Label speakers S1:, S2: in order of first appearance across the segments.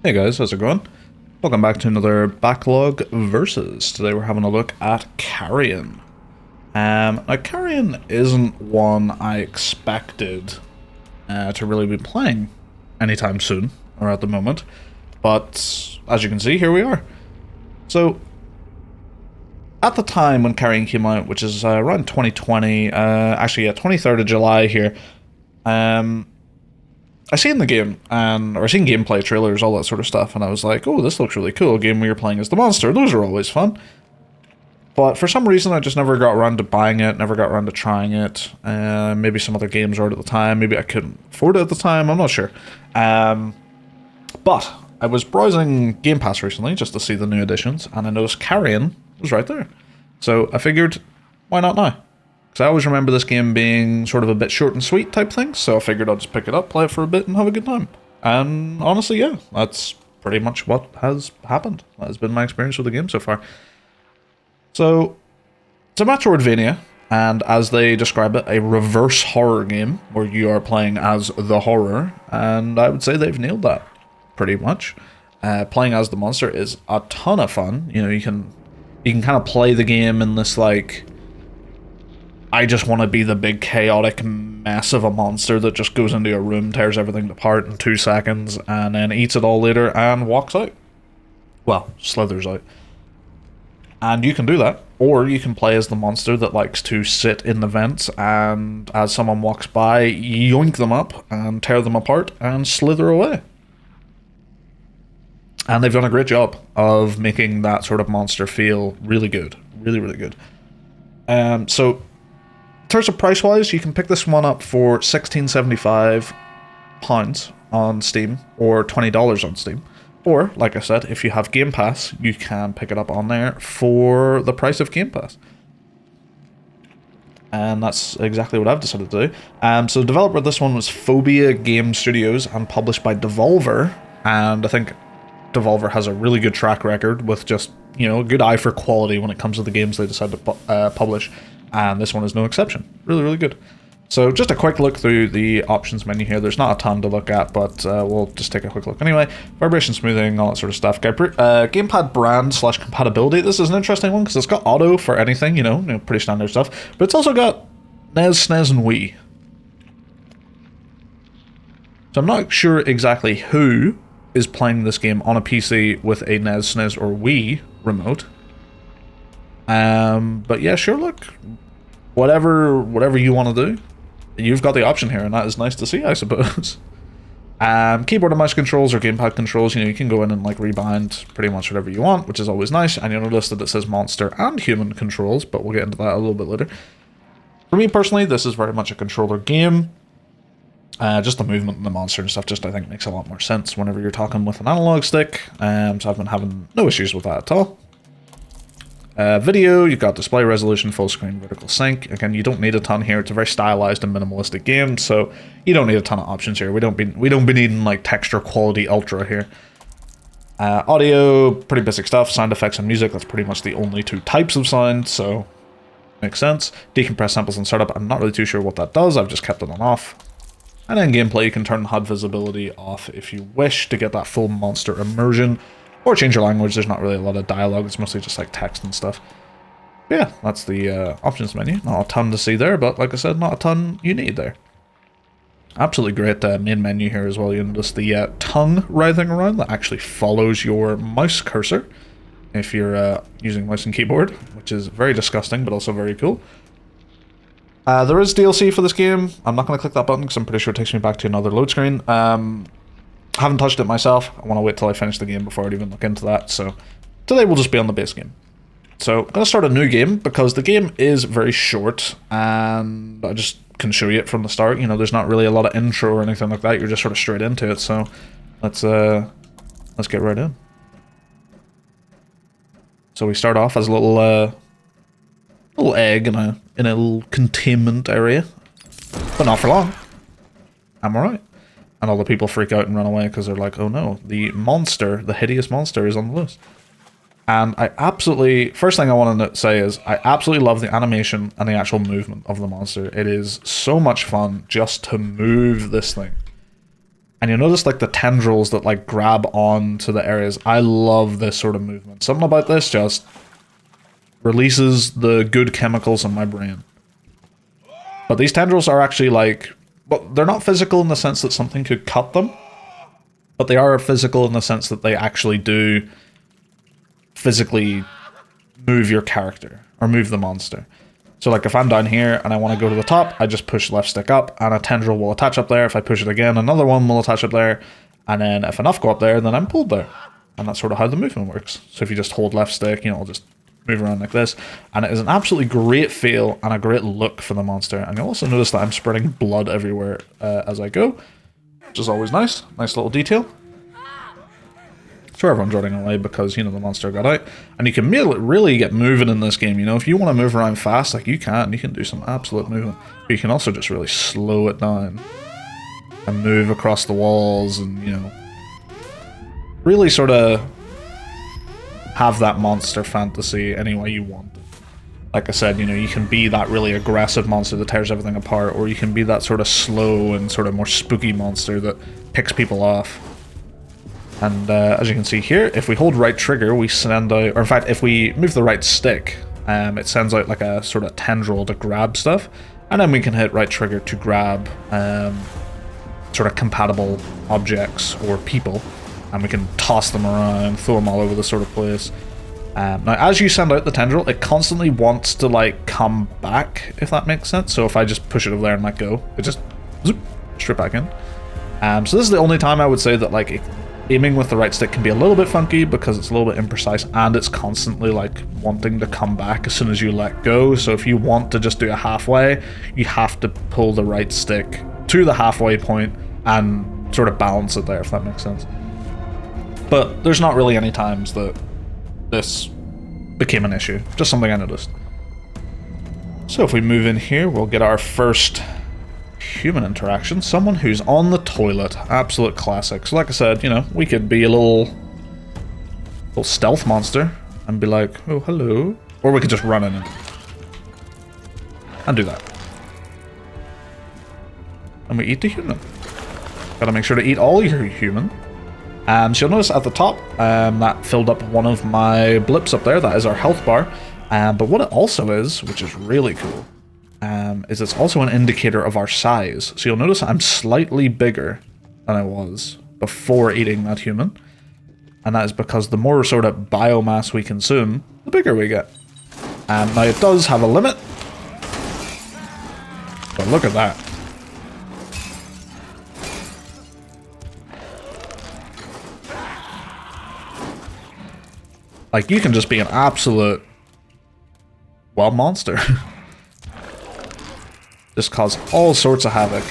S1: Hey guys, how's it going? Welcome back to another Backlog Versus. Today we're having a look at Carrion. Now Carrion isn't one I expected to really be playing anytime soon, or at the moment, but as you can see, here we are. So, at the time when Carrion came out, which is around 2020, actually yeah, 23rd of July here, I seen the game, or I seen gameplay trailers, all that sort of stuff, and I was like, oh, this looks really cool. A game where you're playing as the monster. Those are always fun. But for some reason, I just never got around to buying it, never got around to trying it. Maybe some other games were out at the time. Maybe I couldn't afford it at the time. I'm not sure. But I was browsing Game Pass recently just to see the new additions, and I noticed Carrion was right there. So I figured, why not now? Because I always remember this game being sort of a bit short and sweet type thing, so I figured I'd just pick it up, play it for a bit, and have a good time. And honestly, yeah, that's pretty much what has happened. That has been my experience with the game so far. So, it's a Metroidvania, and as they describe it, a reverse horror game, where you are playing as the horror, and I would say they've nailed that, pretty much. Playing as the monster is a ton of fun. You know, you can kind of play the game in this, like, I just want to be the big chaotic mess of a monster that just goes into a room, tears everything apart in 2 seconds, and then eats it all later and walks out. Well, slithers out. And you can do that, or you can play as the monster that likes to sit in the vents and as someone walks by, yoink them up and tear them apart and slither away. And they've done a great job of making that sort of monster feel really good. Really, really good. So, in terms of price-wise, you can pick this one up for £16.75 on Steam, or $20 on Steam. Or, like I said, if you have Game Pass, you can pick it up on there for the price of Game Pass. And that's exactly what I've decided to do. So the developer of this one was Phobia Game Studios and published by Devolver. And I think Devolver has a really good track record with just, you know, a good eye for quality when it comes to the games they decide to publish. And this one is no exception. Really, really good. So just a quick look through the options menu here. There's not a ton to look at, but we'll just take a quick look anyway. Vibration smoothing, all that sort of stuff. Gamepad brand / compatibility. This is an interesting one because it's got auto for anything, you know, pretty standard stuff. But it's also got NES, SNES, and Wii. So I'm not sure exactly who is playing this game on a PC with a NES, SNES, or Wii remote. But yeah, sure, look. Whatever you want to do, you've got the option here, and that is nice to see, I suppose. Keyboard and mouse controls or gamepad controls, you know, you can go in and like rebind pretty much whatever you want, which is always nice. And you'll notice that it says monster and human controls, but we'll get into that a little bit later. For me personally, this is very much a controller game. Just the movement and the monster and stuff just, I think, makes a lot more sense whenever you're talking with an analog stick. So I've been having no issues with that at all. Video, you've got display resolution, full screen, vertical sync. Again, you don't need a ton here. It's a very stylized and minimalistic game, so you don't need a ton of options here. We don't be needing like texture quality ultra here. Audio, pretty basic stuff. Sound effects and music, that's pretty much the only 2 types of sound, so makes sense. Decompress samples and startup, I'm not really too sure what that does. I've just kept it on off. And then gameplay, you can turn HUD visibility off if you wish to get that full monster immersion. Or change your language. There's not really a lot of dialogue. It's mostly just like text and stuff. But yeah, that's the options menu. Not a ton to see there, but like I said, not a ton you need there. Absolutely great main menu here as well. You notice the tongue writhing around that actually follows your mouse cursor if you're using mouse and keyboard, which is very disgusting, but also very cool. There is DLC for this game. I'm not going to click that button because I'm pretty sure it takes me back to another load screen. Haven't touched it myself. I want to wait till I finish the game before I even look into that. So today we'll just be on the base game. So I'm going to start a new game because the game is very short and I just can show you it from the start. You know, there's not really a lot of intro or anything like that. You're just sort of straight into it. So let's get right in. So we start off as a little egg in a little containment area, but not for long. I'm alright. And all the people freak out and run away because they're like, oh no, the monster, the hideous monster is on the loose. And I absolutely, first thing I want to say is, I absolutely love the animation and the actual movement of the monster. It is so much fun just to move this thing. And you'll notice like the tendrils that like grab on to the areas. I love this sort of movement. Something about this just releases the good chemicals in my brain. But these tendrils are actually like, well, they're not physical in the sense that something could cut them, but they are physical in the sense that they actually do physically move your character or move the monster. So like if I'm down here and I want to go to the top, I just push left stick up and a tendril will attach up there. If I push it again, another one will attach up there. And then if enough go up there, then I'm pulled there. And that's sort of how the movement works. So if you just hold left stick, you know, it'll just move around like this. And it is an absolutely great feel and a great look for the monster. And you'll also notice that I'm spreading blood everywhere as I go, which is always nice. Nice little detail. So everyone's running away because, you know, the monster got out. And you can really get moving in this game, you know. If you want to move around fast, like you can do some absolute movement. But you can also just really slow it down and move across the walls and, you know, really sort of have that monster fantasy any way you want. Like I said, you know, you can be that really aggressive monster that tears everything apart, or you can be that sort of slow and sort of more spooky monster that picks people off. And as you can see here, if we hold right trigger, we send out, or in fact, if we move the right stick, it sends out like a sort of tendril to grab stuff, and then we can hit right trigger to grab sort of compatible objects or people, and we can toss them around, throw them all over the sort of place. Now, as you send out the tendril, it constantly wants to like come back, if that makes sense. So if I just push it over there and let go, it just zoop, straight back in. So this is the only time I would say that like aiming with the right stick can be a little bit funky because it's a little bit imprecise and it's constantly like wanting to come back as soon as you let go. So if you want to just do a halfway, you have to pull the right stick to the halfway point and sort of balance it there, if that makes sense. But there's not really any times that this became an issue, just something I noticed. So if we move in here, we'll get our first human interaction. Someone who's on the toilet. Absolute classic. So like I said, you know, we could be a little stealth monster and be like, oh, hello. Or we could just run in and do that. And we eat the human. Gotta make sure to eat all your human. So you'll notice at the top, that filled up one of my blips up there. That is our health bar. But what it also is, which is really cool, is it's also an indicator of our size. So you'll notice I'm slightly bigger than I was before eating that human. And that is because the more sort of biomass we consume, the bigger we get. Now it does have a limit. But look at that. Like, you can just be an absolute wild monster. Just cause all sorts of havoc.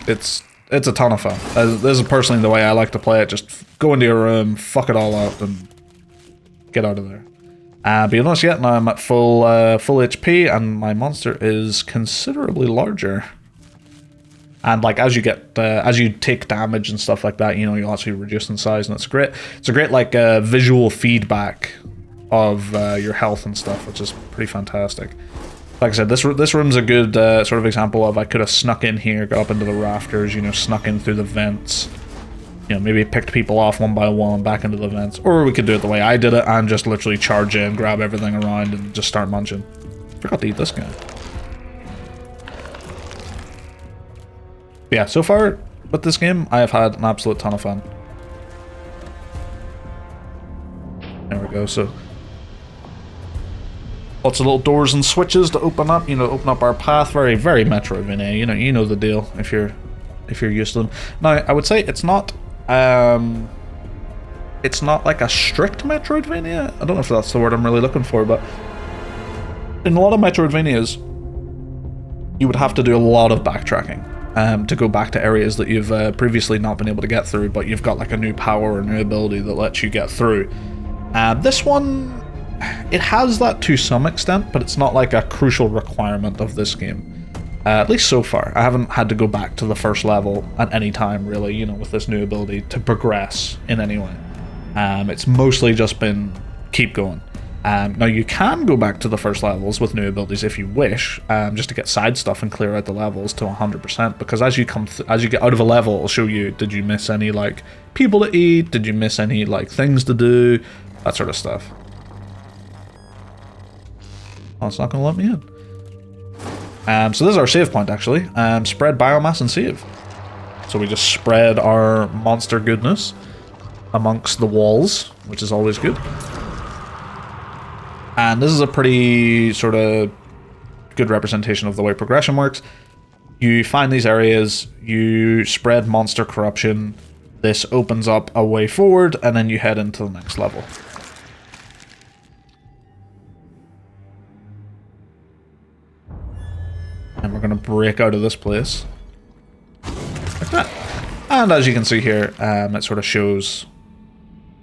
S1: It's a ton of fun. This is personally the way I like to play it. Just go into your room, fuck it all up, and get out of there. But you'll notice yet now I'm at full HP, and my monster is considerably larger. And like as you take damage and stuff like that, you know, you'll actually reduce in size, and it's great. It's a great like visual feedback of your health and stuff, which is pretty fantastic. Like I said, this room's a good sort of example of I could have snuck in here, got up into the rafters, you know, snuck in through the vents, you know, maybe picked people off one by one back into the vents, or we could do it the way I did it and just literally charge in, grab everything around, and just start munching. Forgot to eat this guy. Yeah, so far with this game, I have had an absolute ton of fun. There we go. So lots of little doors and switches to open up, you know, open up our path. Very, very Metroidvania. You know the deal if you're used to them. Now, I would say it's not like a strict Metroidvania. I don't know if that's the word I'm really looking for, but in a lot of Metroidvanias, you would have to do a lot of backtracking to go back to areas that you've previously not been able to get through, but you've got like a new power or new ability that lets you get through. This one, it has that to some extent, but it's not like a crucial requirement of this game. At least so far. I haven't had to go back to the first level at any time, really, you know, with this new ability to progress in any way. It's mostly just been keep going. Now you can go back to the first levels with new abilities if you wish, just to get side stuff and clear out the levels to 100%. Because as you get out of a level, it'll show you, did you miss any like people to eat? Did you miss any like things to do? That sort of stuff. Oh, it's not going to let me in. So this is our save point actually. Spread biomass and save. So we just spread our monster goodness amongst the walls, which is always good. And this is a pretty sort of good representation of the way progression works. You find these areas, you spread monster corruption, this opens up a way forward, and then you head into the next level. And we're going to break out of this place. Like that. And as you can see here, it sort of shows...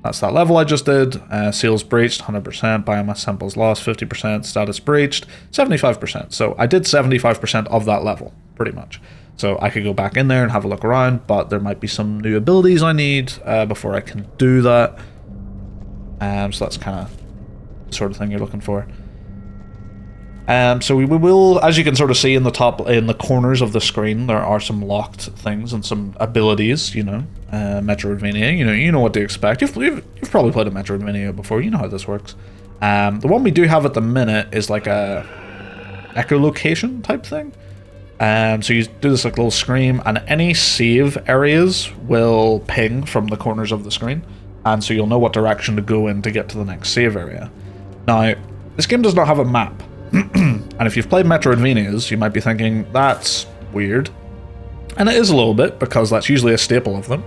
S1: That's that level I just did. Seals breached, 100%. Biomass samples lost, 50%. Status breached, 75%. So I did 75% of that level, pretty much. So I could go back in there and have a look around, but there might be some new abilities I need before I can do that. So that's kind of the sort of thing you're looking for. So we will, as you can sort of see in the corners of the screen, there are some locked things and some abilities, you know, Metroidvania, you know what to expect. You've probably played a Metroidvania before, you know how this works. The one we do have at the minute is like a echolocation type thing. So you do this like little scream, and any save areas will ping from the corners of the screen, and so you'll know what direction to go in to get to the next save area. Now, this game does not have a map. And if you've played Metroidvanias, you might be thinking, that's weird. And it is a little bit, because that's usually a staple of them.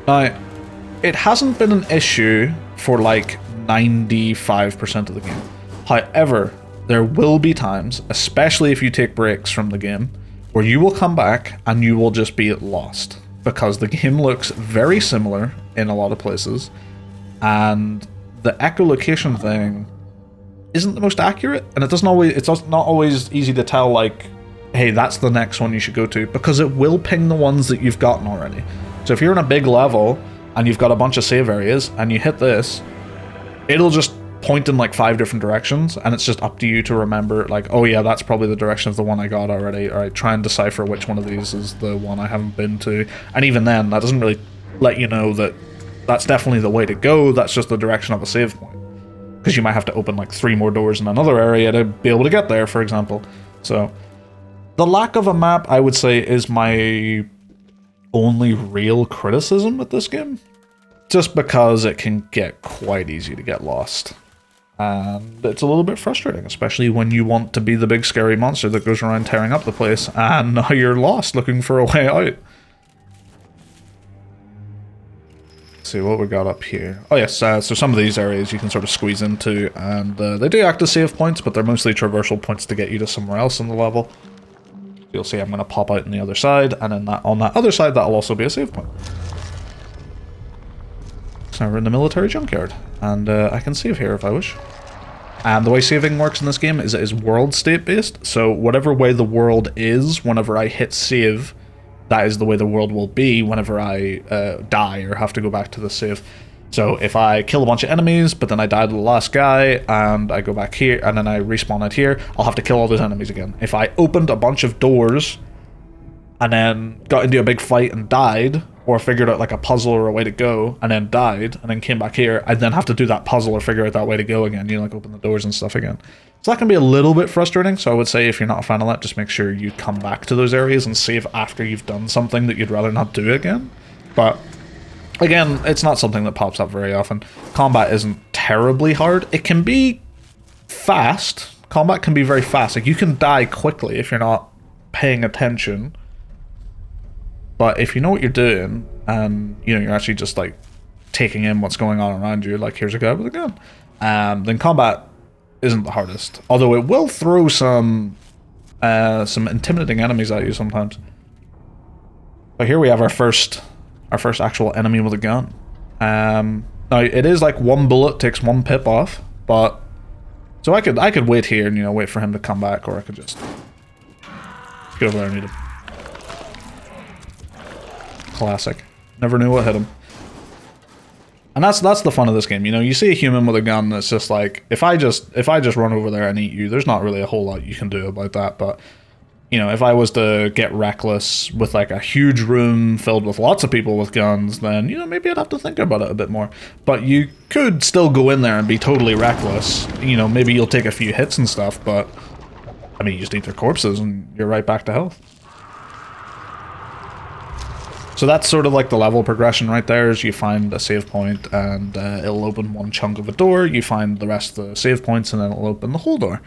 S1: Now, it hasn't been an issue for like 95% of the game. However, there will be times, especially if you take breaks from the game, where you will come back and you will just be lost. Because the game looks very similar in a lot of places, and the echolocation thing isn't the most accurate, and it's not always easy to tell, like, hey, that's the next one you should go to, because it will ping the ones that you've gotten already. So if you're in a big level and you've got a bunch of save areas and you hit this, it'll just point in like 5 different directions, and it's just up to you to remember, like, oh yeah, that's probably the direction of the one I got already. Alright, try and decipher which one of these is the one I haven't been to. And even then, that doesn't really let you know that that's definitely the way to go. That's just the direction of a save point. Because you might have to open like 3 more doors in another area to be able to get there, for example. So the lack of a map, I would say, is my only real criticism with this game. Just because it can get quite easy to get lost. And it's a little bit frustrating, especially when you want to be the big scary monster that goes around tearing up the place, and now you're lost looking for a way out. See what we got up here. Oh yes, so some of these areas you can sort of squeeze into, and they do act as save points, but they're mostly traversal points to get you to somewhere else in the level. You'll see I'm going to pop out on the other side, and then on that other side that'll also be a save point. So we're in the military junkyard, and I can save here if I wish. And the way saving works in this game is it is world state based, so whatever way the world is whenever I hit save, that is the way the world will be whenever I die or have to go back to the save. So if I kill a bunch of enemies, but then I die to the last guy, and I go back here, and then I respawn out here, I'll have to kill all those enemies again. If I opened a bunch of doors, and then got into a big fight and died, or figured out like a puzzle or a way to go, and then died, and then came back here, I'd then have to do that puzzle or figure out that way to go again, you know, like open the doors and stuff again. So that can be a little bit frustrating, so I would say if you're not a fan of that, just make sure you come back to those areas and save after you've done something that you'd rather not do again. But again, it's not something that pops up very often. Combat isn't terribly hard. It can be fast. Combat can be very fast. Like, you can die quickly if you're not paying attention. But if you know what you're doing, and you know you're actually just like taking in what's going on around you, like here's a guy with a gun, then combat isn't the hardest. Although it will throw some intimidating enemies at you sometimes. But here we have our first actual enemy with a gun. Now it is like 1 bullet takes 1 pip off, but so I could wait here and, you know, wait for him to come back, or I could just get over there and need him. Classic. Never knew what hit him. And that's the fun of this game. You know, you see a human with a gun, it's just like, if I just run over there and eat you, there's not really a whole lot you can do about that. But, you know, if I was to get reckless with like a huge room filled with lots of people with guns, then, you know, maybe I'd have to think about it a bit more. But you could still go in there and be totally reckless. You know, maybe you'll take a few hits and stuff, but, I mean, you just eat their corpses and you're right back to health. So that's sort of like the level progression right there, is you find a save point and it'll open one chunk of a door, you find the rest of the save points and then it'll open the whole door.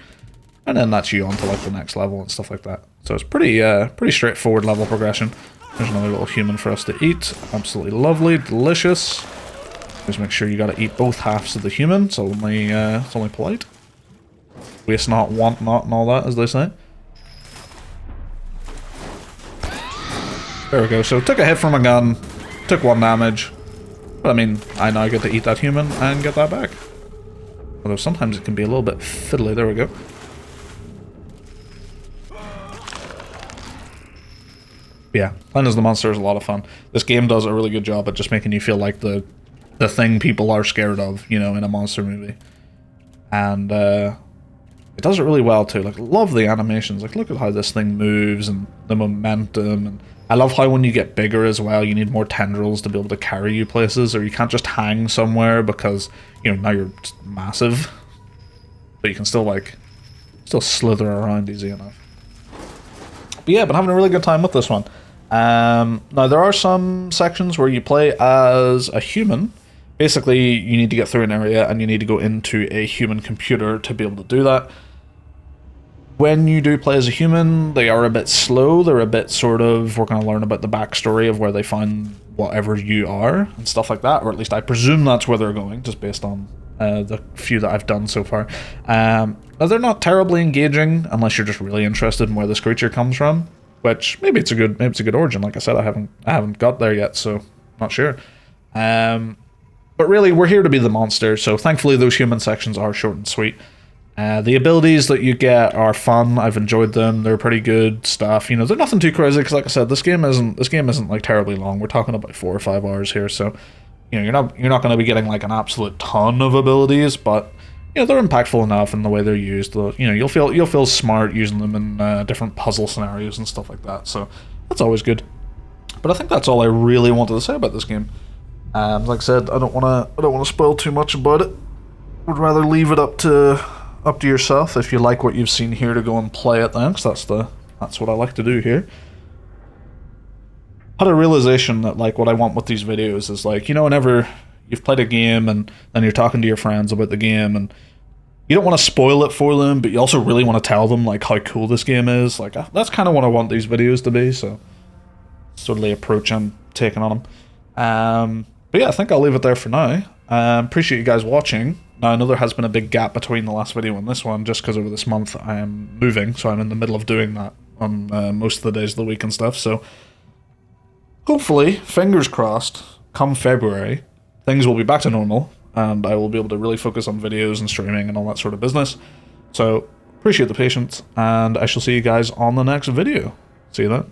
S1: And then that's you on to like the next level and stuff like that. So it's pretty straightforward level progression. There's another little human for us to eat. Absolutely lovely, delicious. Just make sure you gotta eat both halves of the human, it's only polite. Waste not, want not, and all that, as they say. There we go, so took a hit from a gun, took 1 damage, but I mean, I now get to eat that human and get that back. Although sometimes it can be a little bit fiddly, there we go. Yeah, playing as the monster is a lot of fun. This game does a really good job at just making you feel like the thing people are scared of, you know, in a monster movie. And it does it really well too. Like, love the animations. Like, look at how this thing moves and the momentum, and I love how when you get bigger as well, you need more tendrils to be able to carry you places, or you can't just hang somewhere because, you know, now you're just massive. But you can still, like, slither around easy enough. But yeah, been having a really good time with this one. Now, there are some sections where you play as a human. Basically, you need to get through an area and you need to go into a human computer to be able to do that. When you do play as a human, they are a bit slow. They're a bit sort of, we're going to learn about the backstory of where they find whatever you are and stuff like that. Or at least I presume that's where they're going, just based on the few that I've done so far. They're not terribly engaging unless you're just really interested in where this creature comes from. Which maybe it's a good origin. Like I said, I haven't got there yet, so not sure. But really, we're here to be the monster. So thankfully, those human sections are short and sweet. The abilities that you get are fun. I've enjoyed them. They're pretty good stuff. You know, they're nothing too crazy because, like I said, this game isn't like terribly long. We're talking about 4 or 5 hours here, so you know you're not going to be getting like an absolute ton of abilities, but you know they're impactful enough in the way they're used. You know, you'll feel smart using them in different puzzle scenarios and stuff like that. So that's always good. But I think that's all I really wanted to say about this game. Like I said, I don't want to spoil too much about it. Would rather leave it up to yourself if you like what you've seen here to go and play it then, because that's what I like to do here. Had a realization that like what I want with these videos is like, you know, whenever you've played a game and then you're talking to your friends about the game and you don't want to spoil it for them, but you also really want to tell them like how cool this game is. Like that's kind of what I want these videos to be, so sort of the approach I'm taking on them. But yeah, I think I'll leave it there for now. Appreciate you guys watching. Now, I know there has been a big gap between the last video and this one, just because over this month I am moving, so I'm in the middle of doing that on most of the days of the week and stuff, so hopefully, fingers crossed, come February, things will be back to normal, and I will be able to really focus on videos and streaming and all that sort of business. So, appreciate the patience, and I shall see you guys on the next video. See you then.